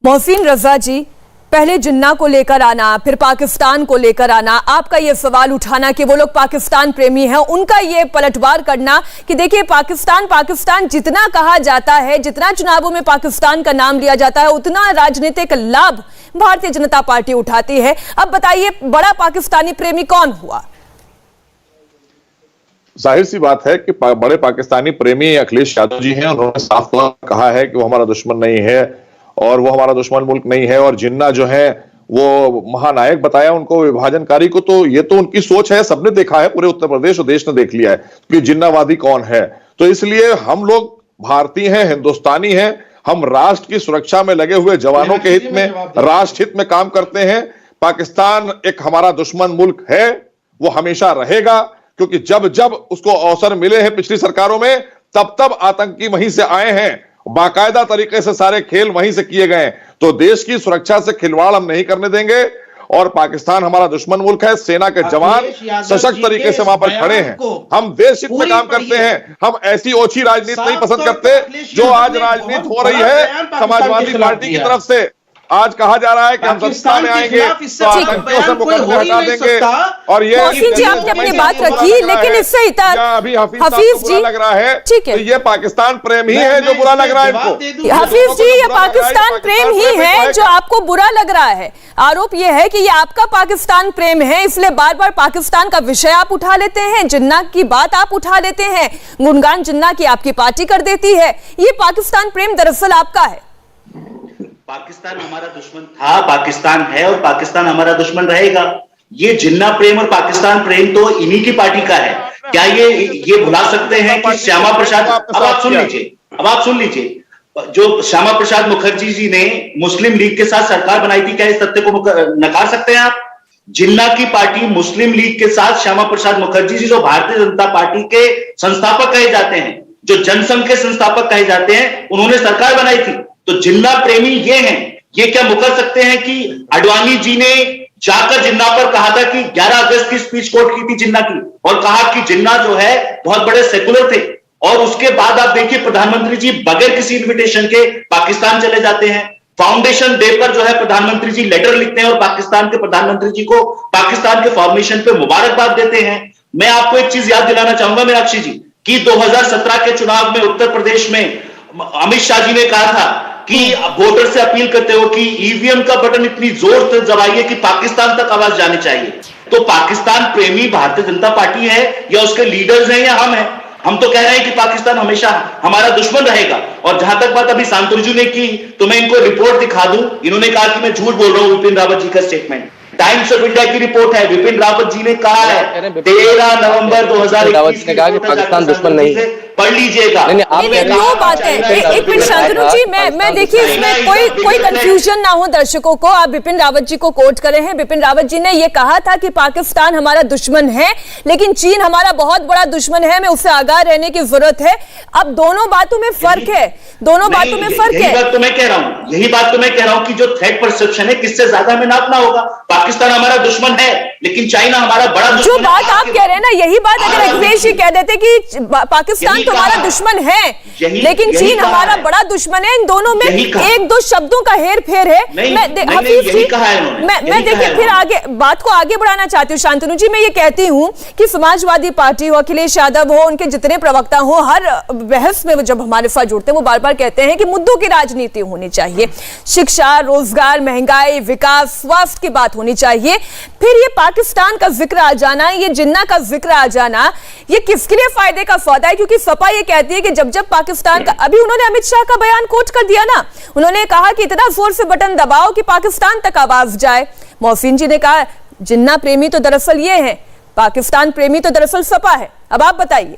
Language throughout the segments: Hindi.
मोहसिन रजा जी, पहले जिन्ना को लेकर आना, फिर पाकिस्तान को लेकर आना, आपका ये सवाल उठाना कि वो लोग पाकिस्तान प्रेमी हैं, उनका ये पलटवार करना कि देखिए पाकिस्तान पाकिस्तान जितना कहा जाता है, जितना चुनावों में पाकिस्तान का नाम लिया जाता है, उतना राजनीतिक लाभ भारतीय जनता पार्टी उठाती है। अब बताइए बड़ा पाकिस्तानी प्रेमी कौन हुआ? जाहिर सी बात है कि बड़े पाकिस्तानी प्रेमी अखिलेश यादव जी हैं। उन्होंने साफ तौर पर कहा है कि वो हमारा दुश्मन नहीं है और वो हमारा दुश्मन मुल्क नहीं है, और जिन्ना जो है वो महानायक बताया उनको, विभाजनकारी को। तो ये तो उनकी सोच है, सबने देखा है, पूरे उत्तर प्रदेश और देश ने देख लिया है कि जिन्नावादी कौन है। तो इसलिए हम लोग भारतीय हैं, हिंदुस्तानी हैं, हम राष्ट्र की सुरक्षा में लगे हुए जवानों के हित में, राष्ट्र हित में काम करते हैं। पाकिस्तान एक हमारा दुश्मन मुल्क है, वो हमेशा रहेगा, क्योंकि जब जब उसको अवसर मिले हैं पिछली सरकारों में, तब तब आतंकी वहीं से आए हैं, बाकायदा तरीके से सारे खेल वहीं से किए गए। तो देश की सुरक्षा से खिलवाड़ हम नहीं करने देंगे, और पाकिस्तान हमारा दुश्मन मुल्क है। सेना के जवान सशक्त तरीके से वहां पर खड़े हैं। हम देश हित में काम करते हैं, हम ऐसी ओछी राजनीति नहीं पसंद करते जो आज राजनीति हो रही है समाजवादी पार्टी की तरफ से। आज कहा जा रहा है कि हम सत्ता में आएंगे तो आतंकियों से मुकदमे हटा देंगे, और ये जी आपने अपनी बात रखी, लेकिन इससे अभी हफीज जी लग रहा है, ठीक है, तो ये पाकिस्तान प्रेम ही है जो बुरा लग रहा है इनको। हफीज जी, ये पाकिस्तान प्रेम ही है जो आपको बुरा लग रहा है। आरोप ये है कि ये आपका पाकिस्तान प्रेम है, इसलिए बार बार पाकिस्तान का विषय आप उठा लेते हैं, जिन्ना की बात आप उठा लेते हैं, गुणगान जिन्ना की आपकी पार्टी कर देती है। ये पाकिस्तान प्रेम दरअसल आपका है। पाकिस्तान हमारा दुश्मन था, पाकिस्तान है और पाकिस्तान हमारा दुश्मन रहेगा। ये जिन्ना प्रेम और पाकिस्तान प्रेम तो इन्हीं की पार्टी का है। क्या ये भुला सकते हैं कि श्यामा प्रसाद, अब आप सुन लीजिए, जो श्यामा प्रसाद मुखर्जी जी ने मुस्लिम लीग के साथ सरकार बनाई थी, क्या इस तथ्य को नकार सकते हैं आप? जिन्ना की पार्टी मुस्लिम लीग के साथ श्यामा प्रसाद मुखर्जी जी, जो भारतीय जनता पार्टी के संस्थापक कहे जाते हैं, जो जनसंघ के संस्थापक कहे जाते हैं, उन्होंने सरकार बनाई थी। तो जिन्ना प्रेमी ये हैं। ये क्या मुकर सकते हैं कि अडवाणी जी ने जाकर जिन्ना पर कहा था कि 11 अगस्त की स्पीच कोट की थी जिन्ना की, और कहा कि जिन्ना जो है बहुत बड़े सेकुलर थे, और उसके बाद आप देखिए प्रधानमंत्री जी बगैर किसी इन्विटेशन के पाकिस्तान चले जाते हैं। फाउंडेशन डे पर जो है प्रधानमंत्री जी लेटर लिखते हैं और पाकिस्तान के प्रधानमंत्री जी को पाकिस्तान के फॉर्मेशन पे मुबारकबाद देते हैं। मैं आपको एक चीज याद दिलाना चाहूंगा मीनाक्षी जी, कि 2017 के चुनाव में उत्तर प्रदेश में अमित शाह जी ने कहा था कि वोटर से अपील करते हो कि ईवीएम का बटन इतनी जोर से दबाइए कि पाकिस्तान तक आवाज जानी चाहिए। तो पाकिस्तान प्रेमी भारतीय जनता पार्टी है या उसके लीडर्स हैं या हम हैं? हम तो कह रहे हैं कि पाकिस्तान हमेशा हमारा दुश्मन रहेगा। और जहां तक बात अभी शांतनु ने की, तो मैं इनको रिपोर्ट दिखा दूं। इन्होंने कहा कि मैं झूठ बोल रहा हूं, विपिन रावत जी का स्टेटमेंट टाइम्स ऑफ इंडिया की रिपोर्ट है। विपिन रावत जी ने कहा है 13 नवंबर 2021 ने कहा कि पाकिस्तान दुश्मन नहीं है। पढ़ लीजिएगा। दो बात है, एक मिनट शांतनु जी, मैं देखिए इसमें कोई कंफ्यूजन ना हो दर्शकों को। आप विपिन रावत जी को कोट करे हैं। विपिन रावत जी ने यह कहा था कि पाकिस्तान हमारा दुश्मन है, लेकिन चीन हमारा बहुत बड़ा दुश्मन है, हमें उससे आगाह रहने की जरूरत है। अब दोनों बातों में फर्क है, दोनों बातों में फर्क है। यही बात तो मैं कह रहा हूं कि जो थ्रेट परसेप्शन है, किससे ज्यादा हमें नापना होगा। पाकिस्तान हमारा दुश्मन है, लेकिन चाइना हमारा बड़ा दुश्मन। जो बात आप कह रहे हैं ना, यही बात अगर अखिलेश जी कह देते कि पाकिस्तान हमारा दुश्मन है लेकिन चीन हमारा बड़ा दुश्मन है, इन दोनों में एक दो शब्दों का हेर फेर है। मैं देखिए फिर आगे बात को आगे बढ़ाना चाहती हूँ। शांतनु जी, मैं ये कहती हूँ कि समाजवादी पार्टी हो, अखिलेश यादव हो, उनके जितने प्रवक्ता हो, हर बहस में जब हमारे साथ जुड़ते हैं वो बार बार कहते हैं कि मुद्दों की राजनीति होनी चाहिए, शिक्षा, रोजगार, महंगाई, विकास, स्वास्थ्य की बात होनी चाहिए। फिर ये पाकिस्तान का जिक्र आ जाना, ये जिन्ना का जिक्र आ जाना, ये किसके लिए फायदे का सौदा है? क्योंकि सपा ये कहती है कि जब जब पाकिस्तान का, अभी उन्होंने अमित शाह का बयान कोट कर दिया ना, उन्होंने कहा कि इतना जोर से बटन दबाओ कि पाकिस्तान तक आवाज जाए। मोहसिन जी ने कहा जिन्ना प्रेमी तो दरअसल ये है, पाकिस्तान प्रेमी तो दरअसल सपा है। अब आप बताइए।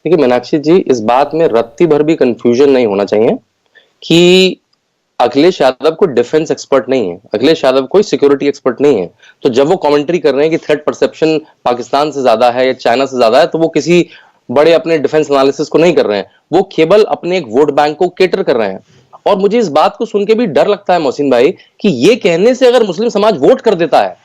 देखिए मीनाक्षी जी, इस बात में रत्ती भर भी कंफ्यूजन नहीं होना चाहिए कि अखिलेश यादव को डिफेंस एक्सपर्ट नहीं है, अखिलेश यादव कोई सिक्योरिटी एक्सपर्ट नहीं है। तो जब वो कमेंट्री कर रहे हैं कि थ्रेट परसेप्शन पाकिस्तान से ज्यादा है या चाइना से ज्यादा है, तो वो किसी बड़े अपने डिफेंस एनालिसिस को नहीं कर रहे हैं, वो केवल अपने एक वोट बैंक को केटर कर रहे हैं। और मुझे इस बात को सुन के भी डर लगता है मोहसिन भाई कि ये कहने से अगर मुस्लिम समाज वोट कर देता है,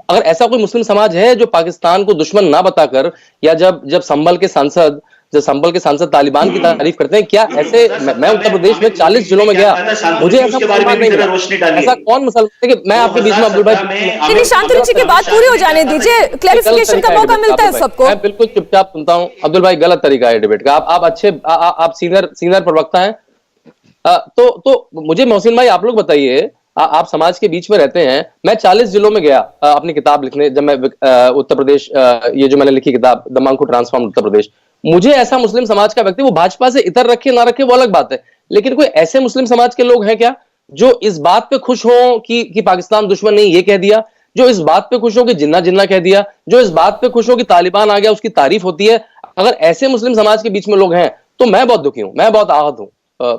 अगर ऐसा कोई मुस्लिम समाज है जो पाकिस्तान को दुश्मन ना बताकर, या जब संभल के सांसद जब संभल के सांसद तालिबान की तारीफ करते हैं, क्या ऐसे मैं उत्तर प्रदेश में 40 जिलों में गया, मुझे ऐसा मुसलमान नहीं मिला। ऐसा कौन मुसलमान है कि मैं आपके बीच में अब्दुल भाई शांतनु जी की बात पूरी हो जाने दीजिए, क्लैरिफिकेशन का मौका मिलता है सबको। मैं बिल्कुल चुपचाप सुनता हूं। अब्दुल भाई, गलत तरीका है डिबेट का। आप अच्छे आप सीनियर प्रवक्ता हैं, तो मुझे मोहसिन भाई आप लोग बताइए, आप समाज के बीच में रहते हैं। मैं 40 जिलों में गया अपनी किताब लिखने, जब मैं उत्तर प्रदेश, ये जो मैंने लिखी किताब दमांग को ट्रांसफॉर्म उत्तर प्रदेश, मुझे ऐसा मुस्लिम समाज का व्यक्ति, वो भाजपा से इतर रखे ना रखे वो अलग बात है, लेकिन कोई ऐसे मुस्लिम समाज के लोग हैं क्या जो इस बात पे खुश हो कि पाकिस्तान दुश्मन नहीं ये कह दिया, जो इस बात पे खुश हो कि जिन्ना जिन्ना कह दिया, जो इस बात पे खुश हो कि तालिबान आ गया उसकी तारीफ होती है? अगर ऐसे मुस्लिम समाज के बीच में लोग हैं तो मैं बहुत दुखी हूं, मैं बहुत आहत हूं।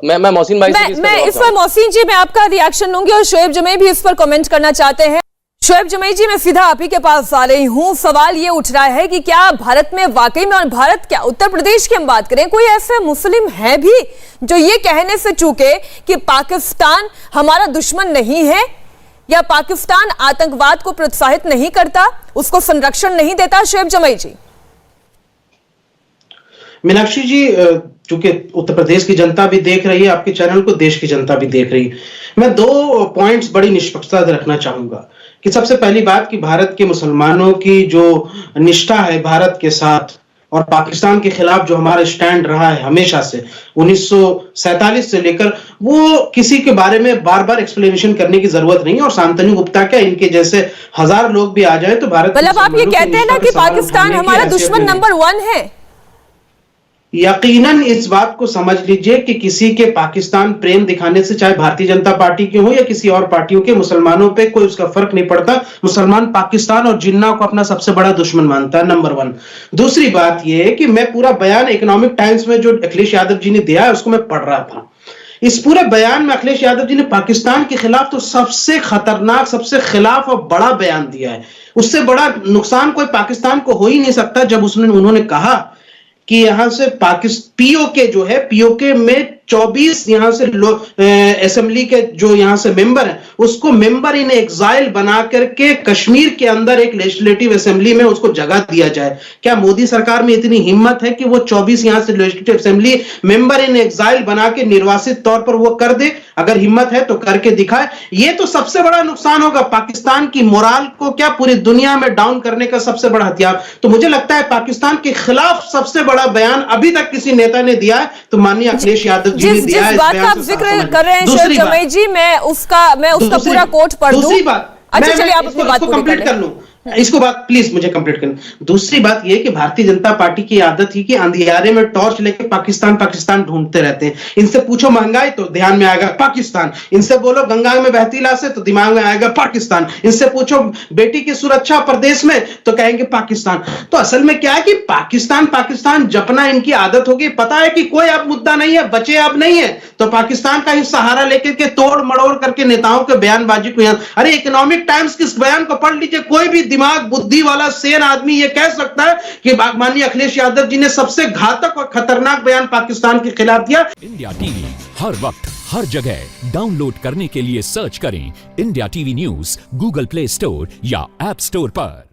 मैं मोहसिन भाई मैं इस पर मोहसिन जी मैं आपका रिएक्शन लूंगी और शोएब जमई भी इस पर कमेंट करना चाहते हैं। शोएब जमई जी, मैं सीधा आप ही के पास आ रही हूं। सवाल ये उठ रहा है कि क्या भारत में वाकई में, और भारत क्या उत्तर प्रदेश की हम बात करें, कोई ऐसे मुस्लिम है भी जो ये कहने से चूके कि पाकिस्तान हमारा दुश्मन नहीं है, या पाकिस्तान आतंकवाद को प्रोत्साहित नहीं करता, उसको संरक्षण नहीं देता? शोएब जमई जी। मीनाक्षी जी, चूंकि उत्तर प्रदेश की जनता भी देख रही है आपके चैनल को, देश की जनता भी देख रही है, मैं 2 पॉइंट्स बड़ी निष्पक्षता से रखना चाहूंगा कि सबसे पहली बात कि भारत के मुसलमानों की जो निष्ठा है भारत के साथ और पाकिस्तान के खिलाफ जो हमारा स्टैंड रहा है हमेशा से 1947 से लेकर, वो किसी के बारे में बार बार एक्सप्लेनेशन करने की जरूरत नहीं है। और शांतनु गुप्ता क्या, इनके जैसे 1000 लोग भी आ जाए तो भारत, मतलब आप ये कहते हैं ना कि पाकिस्तान हमारा दुश्मन नंबर 1 है? यकीनन इस बात को समझ लीजिए कि किसी के पाकिस्तान प्रेम दिखाने से, चाहे भारतीय जनता पार्टी के हो या किसी और पार्टियों के, मुसलमानों पे कोई उसका फर्क नहीं पड़ता। मुसलमान पाकिस्तान और जिन्ना को अपना सबसे बड़ा दुश्मन मानता है, नंबर 1। दूसरी बात यह है कि मैं पूरा बयान इकोनॉमिक टाइम्स में जो अखिलेश यादव जी ने दिया है उसको मैं पढ़ रहा था। इस पूरे बयान में अखिलेश यादव जी ने पाकिस्तान के खिलाफ तो सबसे खतरनाक, सबसे खिलाफ और बड़ा बयान दिया है। उससे बड़ा नुकसान कोई पाकिस्तान को हो ही नहीं सकता जब उन्होंने कहा कि यहां से पीओके जो है, पीओके में 24 यहां से असेंबली के जो यहां से मेंबर हैं उसको मेंबर इन एग्जाइल बना करके कश्मीर के अंदर एक लेजिस्लेटिव असेंबली में उसको जगह दिया जाए। क्या मोदी सरकार में इतनी हिम्मत है कि वो 24 यहां से legislative assembly member in exile बना के निर्वासित तौर पर वो कर दे? अगर हिम्मत है तो करके दिखाए। ये तो सबसे बड़ा नुकसान होगा पाकिस्तान की मोराल को, क्या पूरी दुनिया में डाउन करने का सबसे बड़ा हथियार। तो मुझे लगता है पाकिस्तान के खिलाफ सबसे बड़ा बयान अभी तक किसी नेता ने दिया है तो माननीय अखिलेश यादव जिस बात का आप जिक्र कर रहे हैं शोएब जमई जी, मैं उसका पूरा कोट पढ़ दूं। दूसरी बात, अच्छा चलिए आप अपनी बात कंप्लीट कर लूं, इसको बात प्लीज मुझे कंप्लीट करना। दूसरी बात यह कि भारतीय जनता पार्टी की आदत थी कि अंधियारे में टॉर्च लेके पाकिस्तान पाकिस्तान ढूंढते रहते हैं। इनसे पूछो महंगाई तो ध्यान में आएगा पाकिस्तान, इनसे बोलो गंगा में बहती लाश है तो दिमाग में आएगा पाकिस्तान, इनसे पूछो बेटी की सुरक्षा प्रदेश में तो कहेंगे पाकिस्तान। तो असल में क्या है कि पाकिस्तान पाकिस्तान जपना इनकी आदत होगी। पता है कि कोई अब मुद्दा नहीं है, बचे अब नहीं है, तो पाकिस्तान का ही सहारा लेकर के तोड़ मड़ोड़ करके नेताओं के बयानबाजी को, अरे इकोनॉमिक टाइम्स के बयान को पढ़ लीजिए, कोई भी दिमाग बुद्धि वाला सेन आदमी ये कह सकता है कि माननीय अखिलेश यादव जी ने सबसे घातक और खतरनाक बयान पाकिस्तान के खिलाफ दिया। इंडिया टीवी हर वक्त हर जगह डाउनलोड करने के लिए सर्च करें India TV news Google play store या ऐप स्टोर पर।